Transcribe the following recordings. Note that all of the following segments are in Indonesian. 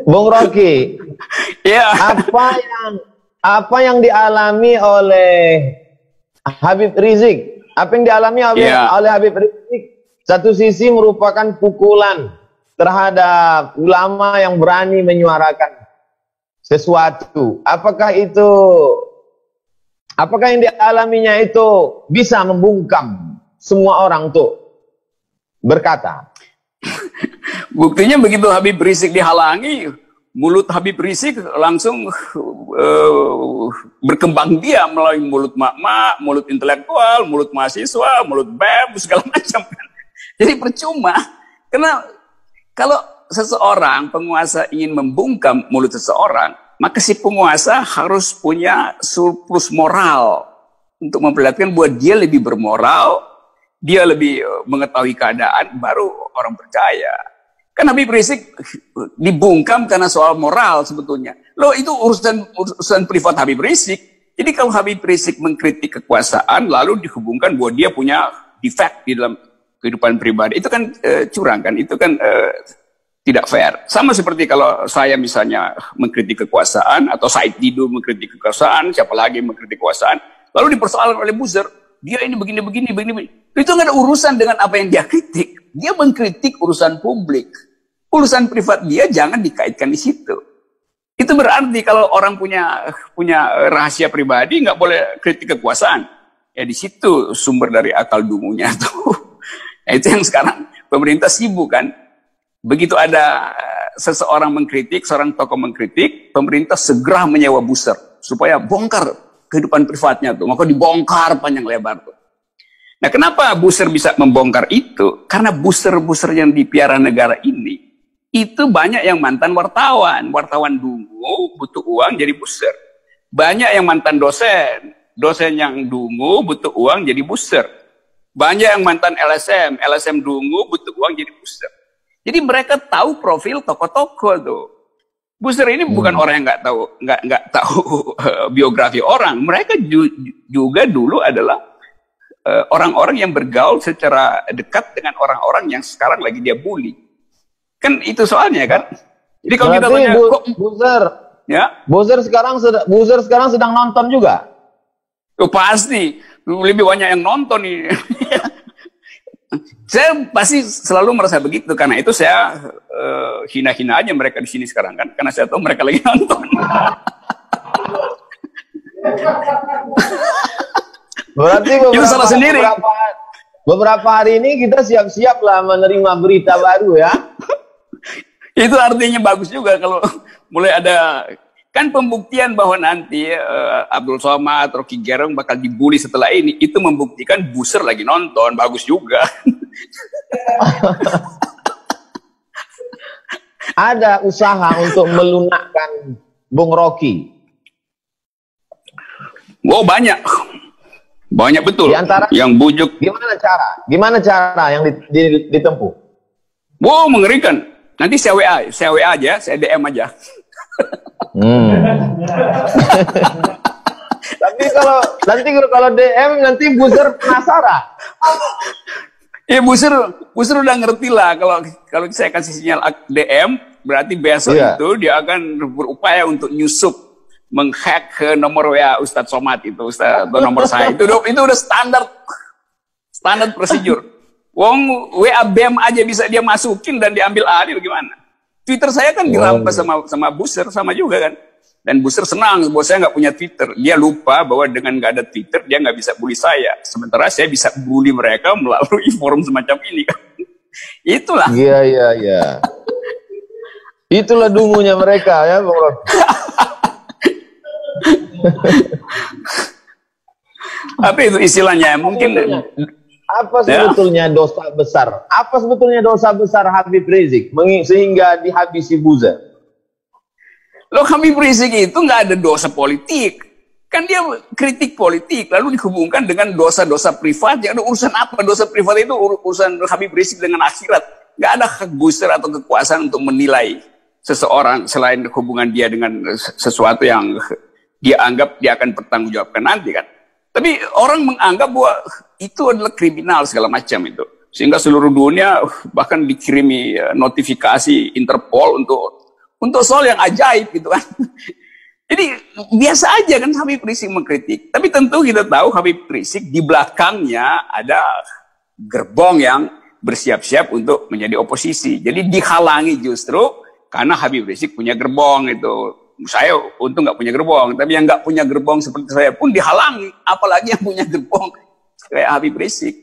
Bung Rocky, Ya, apa yang dialami oleh Habib Rizik? Apa yang dialami oleh Habib Rizik? Satu sisi merupakan pukulan terhadap ulama yang berani menyuarakan sesuatu. Apakah yang dialaminya itu bisa membungkam semua orang untuk berkata? buktinya begitu Habib Rizik dihalangi, mulut Habib Rizik langsung berkembang dia melalui mulut mak-mak, mulut intelektual, mulut mahasiswa, mulut BEM, segala macam. Jadi percuma, karena kalau seseorang penguasa ingin membungkam mulut seseorang, maka si penguasa harus punya surplus moral untuk memperlihatkan bahwa dia lebih bermoral, dia lebih mengetahui keadaan, baru orang percaya. Kan Habib Rizik dibungkam karena soal moral sebetulnya. Loh, itu urusan privat Habib Rizik. Jadi kalau Habib Rizik mengkritik kekuasaan lalu dihubungkan bahwa dia punya defect di dalam kehidupan pribadi, itu kan curang kan, itu kan tidak fair. Sama seperti kalau saya misalnya mengkritik kekuasaan, atau Said Didu mengkritik kekuasaan, siapa lagi mengkritik kekuasaan, lalu dipersoalkan oleh buzzer, dia ini begini. Itu nggak ada urusan dengan apa yang dia kritik. Dia mengkritik urusan publik. Urusan privat dia jangan dikaitkan di situ. Itu berarti kalau orang punya rahasia pribadi nggak boleh kritik kekuasaan. Ya di situ sumber dari akal dungunya tuh. Itu yang sekarang pemerintah sibuk kan. Begitu ada seseorang mengkritik, seorang tokoh mengkritik, pemerintah segera menyewa buzzer supaya bongkar kehidupan privatnya tuh. Maka dibongkar panjang lebar tuh. Nah, kenapa buzzer bisa membongkar itu? Karena buzzer-buzzer yang dipiara negara ini itu banyak yang mantan wartawan. Wartawan dungu butuh uang jadi buzzer. Banyak yang mantan dosen. Dosen yang dungu butuh uang jadi buzzer. Banyak yang mantan LSM, LSM dungu butuh uang jadi buzzer. Jadi mereka tahu profil tokoh-tokoh tuh. Buzzer ini bukan orang yang nggak tahu biografi orang. Mereka juga dulu adalah orang-orang yang bergaul secara dekat dengan orang-orang yang sekarang lagi dia bully. Kan itu soalnya kan. Jadi kalau kita tanya kok buzzer sekarang sedang nonton juga. Oh, pasti lebih banyak yang nonton nih. Saya pasti selalu merasa begitu, karena itu saya hina-hina aja mereka di sini sekarang kan, karena saya tahu mereka lagi nonton. Berarti beberapa hari ini kita siap-siap lah menerima berita baru ya. Itu artinya bagus juga kalau mulai ada. Kan pembuktian bahwa nanti Abdul Somad, Rocky Gerung bakal dibully setelah ini, itu membuktikan buzzer lagi nonton, bagus juga. Ada usaha untuk melunakkan Bung Rocky. Oh, banyak. Banyak betul. Di antara yang bujuk. Gimana cara yang ditempuh? Wow, mengerikan. Nanti saya WA aja, saya DM aja. Tapi kalau DM nanti buzzer penasaran. Ya buzzer udah ngerti lah, kalau saya kasih sinyal DM berarti besok itu dia akan berupaya untuk nyusup, menghack ke nomor WA Ustadz Somad itu, atau nomor saya itu udah standar prosedur. Wong WA BEM aja bisa dia masukin dan diambil alih, bagaimana? Twitter saya kan dirampas sama buzzer, sama juga kan. Dan buzzer senang bahwa saya nggak punya Twitter. Dia lupa bahwa dengan nggak ada Twitter, dia nggak bisa bully saya. Sementara saya bisa bully mereka melalui forum semacam ini kan. Itulah. Iya. Itulah dungunya mereka ya, Bang Rod. Apa itu istilahnya? Mungkin... Apa sebetulnya dosa besar? Apa sebetulnya dosa besar Habib Rizik sehingga dihabisi buzzer? Loh, Habib Rizik itu nggak ada dosa politik. Kan dia kritik politik, lalu dihubungkan dengan dosa-dosa privat. Yang ada urusan apa? Dosa privat itu urusan Habib Rizik dengan akhirat. Nggak ada hak buzzer atau kekuasaan untuk menilai seseorang selain hubungan dia dengan sesuatu yang dia anggap dia akan bertanggung jawabkan nanti kan. Tapi orang menganggap bahwa itu adalah kriminal segala macam itu. Sehingga seluruh dunia bahkan dikirimi notifikasi Interpol untuk soal yang ajaib gitu kan. Jadi biasa aja kan Habib Rizik mengkritik. Tapi tentu kita tahu Habib Rizik di belakangnya ada gerbong yang bersiap-siap untuk menjadi oposisi. Jadi dihalangi justru karena Habib Rizik punya gerbong itu. Saya untung nggak punya gerbong, tapi yang nggak punya gerbong seperti saya pun dihalangi. Apalagi yang punya gerbong kayak Habib Rizik.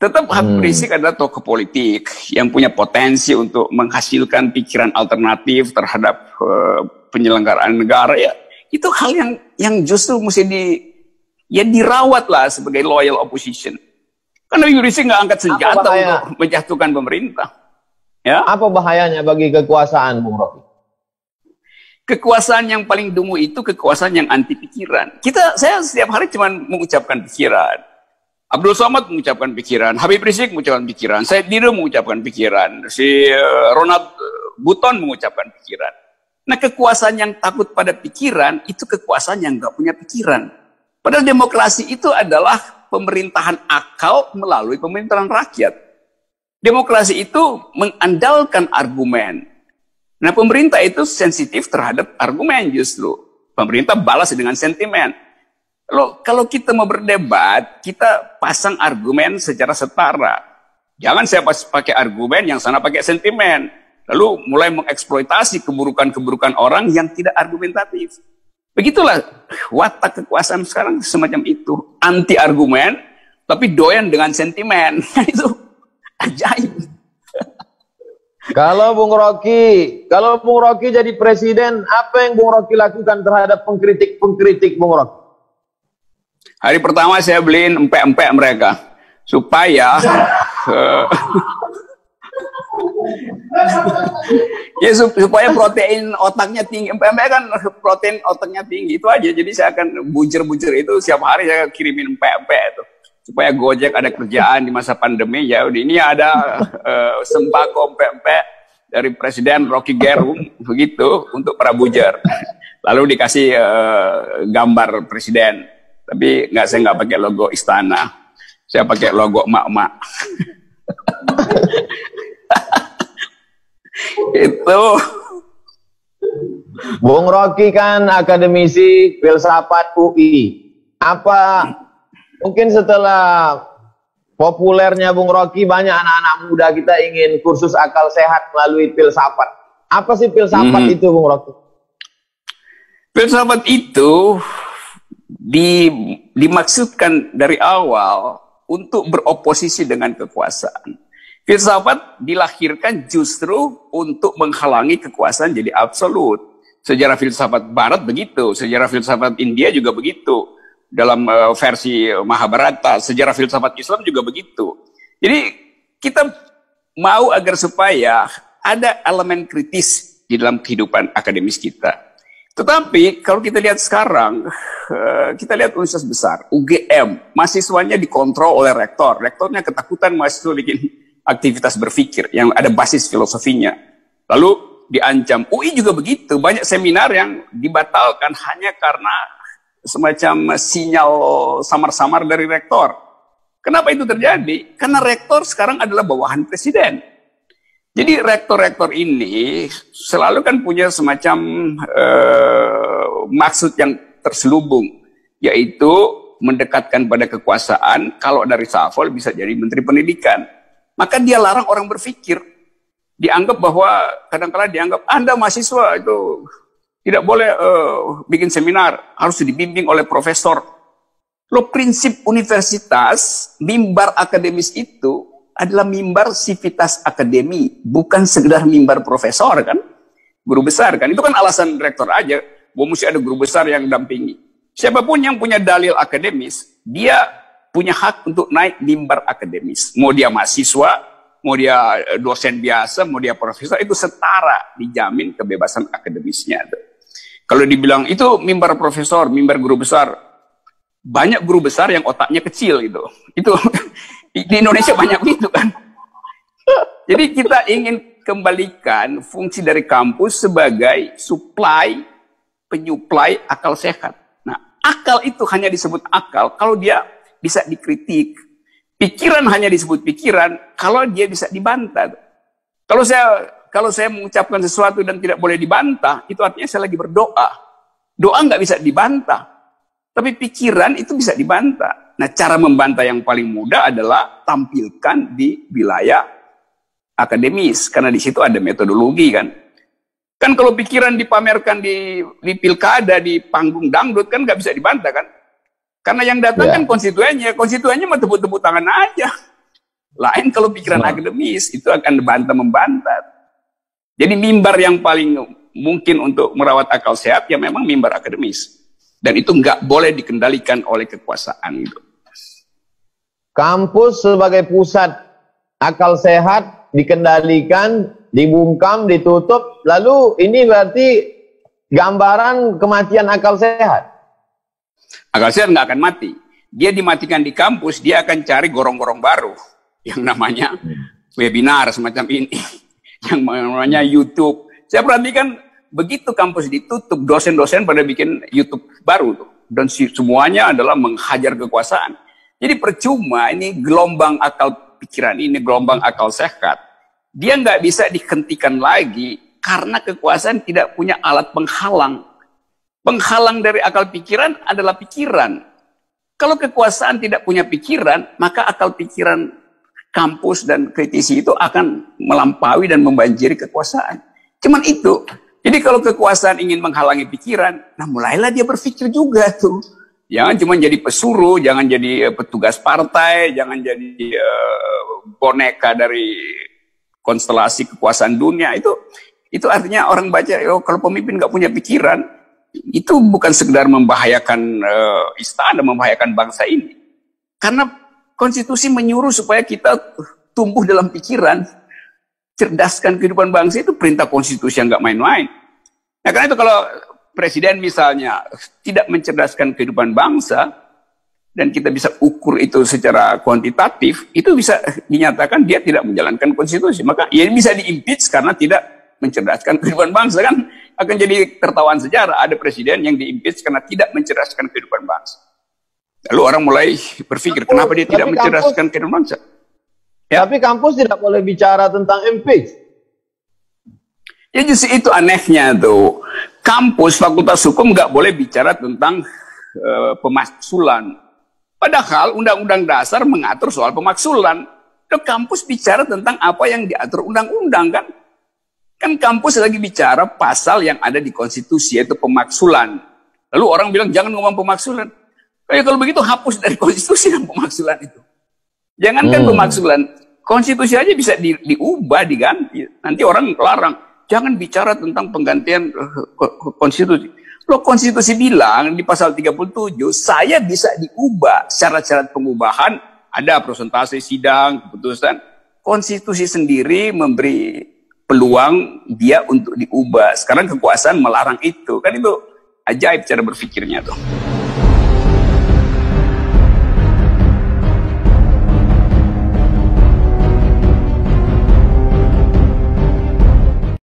Tetap Habib Rizik adalah tokoh politik yang punya potensi untuk menghasilkan pikiran alternatif terhadap penyelenggaraan negara ya. Itu hal yang justru mesti dirawat lah sebagai loyal opposition. Karena Habib Rizik nggak angkat senjata untuk menjatuhkan pemerintah. Ya. Apa bahayanya bagi kekuasaan, Bung Rocky? Kekuasaan yang paling dungu itu kekuasaan yang anti pikiran. Saya setiap hari cuma mengucapkan pikiran. Abdul Somad mengucapkan pikiran, Habib Rizik mengucapkan pikiran, Said Didu mengucapkan pikiran, si Ronald Buton mengucapkan pikiran. Nah, kekuasaan yang takut pada pikiran itu kekuasaan yang nggak punya pikiran. Padahal demokrasi itu adalah pemerintahan akal melalui pemerintahan rakyat. Demokrasi itu mengandalkan argumen. Nah, pemerintah itu sensitif terhadap argumen justru. Pemerintah balas dengan sentimen. Kalau kita mau berdebat, kita pasang argumen secara setara. Jangan saya pakai argumen, yang sana pakai sentimen. Lalu mulai mengeksploitasi keburukan-keburukan orang yang tidak argumentatif. Begitulah watak kekuasaan sekarang semacam itu. Anti argumen, tapi doyan dengan sentimen. Itu ajaib. Kalau Bung Rocky jadi presiden, apa yang Bung Rocky lakukan terhadap pengkritik Bung Rocky? Hari pertama saya beliin empek-empek mereka supaya supaya protein otaknya tinggi. Empek-empek kan protein otaknya tinggi, itu aja. Jadi saya akan bujur-bujur itu setiap hari saya kirimin empek-empek itu supaya Gojek ada kerjaan di masa pandemi. Ya udah, ini ada sembako empek-empek dari Presiden Rocky Gerung begitu untuk para bujur. Lalu dikasih gambar presiden. Tapi saya nggak pakai logo istana, saya pakai logo emak-emak. Itu. Bung Rocky kan akademisi filsafat UI. Apa mungkin setelah populernya Bung Rocky, banyak anak-anak muda kita ingin kursus akal sehat melalui filsafat. Apa sih filsafat itu, Bung Rocky? Filsafat itu dimaksudkan dari awal untuk beroposisi dengan kekuasaan. Filsafat dilahirkan justru untuk menghalangi kekuasaan jadi absolut. Sejarah filsafat Barat begitu, sejarah filsafat India juga begitu. Dalam versi Mahabharata, sejarah filsafat Islam juga begitu. Jadi kita mau agar supaya ada elemen kritis di dalam kehidupan akademis kita. Tetapi kalau kita lihat sekarang, kita lihat universitas besar, UGM, mahasiswanya dikontrol oleh rektor. Rektornya ketakutan mahasiswa bikin aktivitas berpikir yang ada basis filosofinya. Lalu diancam. UI juga begitu, banyak seminar yang dibatalkan hanya karena semacam sinyal samar-samar dari rektor. Kenapa itu terjadi? Karena rektor sekarang adalah bawahan presiden. Jadi rektor-rektor ini selalu kan punya semacam maksud yang terselubung, yaitu mendekatkan pada kekuasaan. Kalau dari reshuffle bisa jadi menteri pendidikan. Maka dia larang orang berpikir. Dianggap bahwa kadang-kala dianggap Anda mahasiswa itu tidak boleh bikin seminar, harus dibimbing oleh profesor. Loh, prinsip universitas, mimbar akademis itu adalah mimbar sivitas akademi, bukan sekedar mimbar profesor kan, guru besar kan. Itu kan alasan rektor aja, bahwa mesti ada guru besar yang dampingi. Siapapun yang punya dalil akademis, dia punya hak untuk naik mimbar akademis. Mau dia mahasiswa, mau dia dosen biasa, mau dia profesor, itu setara, dijamin kebebasan akademisnya. Kalau dibilang itu mimbar profesor, mimbar guru besar, banyak guru besar yang otaknya kecil gitu. Itu di Indonesia banyak begitu kan. Jadi kita ingin kembalikan fungsi dari kampus sebagai penyuplai akal sehat. Nah, akal itu hanya disebut akal kalau dia bisa dikritik. Pikiran hanya disebut pikiran kalau dia bisa dibantah. Kalau saya mengucapkan sesuatu dan tidak boleh dibantah, itu artinya saya lagi berdoa. Doa nggak bisa dibantah. Tapi pikiran itu bisa dibantah. Nah, cara membantah yang paling mudah adalah tampilkan di wilayah akademis. Karena di situ ada metodologi kan. Kan kalau pikiran dipamerkan di pilkada, di panggung dangdut, kan nggak bisa dibantah kan. Karena yang datang kan konstituennya mah tepuk-tepuk tangan aja. Lain kalau pikiran akademis, itu akan membantah. Jadi mimbar yang paling mungkin untuk merawat akal sehat, ya memang mimbar akademis. Dan itu nggak boleh dikendalikan oleh kekuasaan. Kampus sebagai pusat akal sehat dikendalikan, dibungkam, ditutup, lalu ini berarti gambaran kematian akal sehat. Akal sehat nggak akan mati. Dia dimatikan di kampus, dia akan cari gorong-gorong baru. Yang namanya webinar semacam ini. Yang namanya YouTube. Saya perhatikan begitu kampus ditutup, dosen-dosen pada bikin YouTube baru tuh. Dan semuanya adalah menghajar kekuasaan. Jadi percuma ini gelombang akal pikiran ini, gelombang akal sehat. Dia nggak bisa dihentikan lagi karena kekuasaan tidak punya alat penghalang. Penghalang dari akal pikiran adalah pikiran. Kalau kekuasaan tidak punya pikiran, maka akal pikiran kampus dan kritisi itu akan melampaui dan membanjiri kekuasaan. Cuman itu. Jadi kalau kekuasaan ingin menghalangi pikiran, nah mulailah dia berpikir juga tuh. Jangan cuma jadi pesuruh, jangan jadi petugas partai, jangan jadi boneka dari konstelasi kekuasaan dunia. Itu artinya orang baca, kalau pemimpin nggak punya pikiran, itu bukan sekedar membahayakan istana, membahayakan bangsa ini. Karena konstitusi menyuruh supaya kita tumbuh dalam pikiran, cerdaskan kehidupan bangsa, itu perintah konstitusi yang nggak main-main. Nah karena itu kalau presiden misalnya tidak mencerdaskan kehidupan bangsa, dan kita bisa ukur itu secara kuantitatif, itu bisa dinyatakan dia tidak menjalankan konstitusi. Maka ya bisa di-impeach karena tidak mencerdaskan kehidupan bangsa, kan akan jadi tertawaan sejarah. Ada presiden yang di-impeach karena tidak mencerdaskan kehidupan bangsa. Lalu orang mulai berpikir, kenapa dia tidak mencerdaskan kehidupan bangsa? Ya. Tapi kampus tidak boleh bicara tentang impeach. Ya justru itu anehnya tuh. Kampus, fakultas hukum nggak boleh bicara tentang pemaksulan. Padahal Undang-Undang Dasar mengatur soal pemaksulan. Loh, kampus bicara tentang apa yang diatur undang-undang kan? Kan kampus lagi bicara pasal yang ada di konstitusi, yaitu pemaksulan. Lalu orang bilang jangan ngomong pemaksulan. Kalau begitu hapus dari konstitusi dan pemaksulan itu. Jangankan pemaksulan, konstitusi aja bisa diubah, diganti. Nanti orang larang, jangan bicara tentang penggantian konstitusi. Loh, konstitusi bilang di pasal 37, saya bisa diubah. Syarat-syarat pengubahan, ada presentasi sidang, keputusan. Konstitusi sendiri memberi peluang dia untuk diubah. Sekarang kekuasaan melarang itu. Kan itu ajaib cara berpikirnya tuh.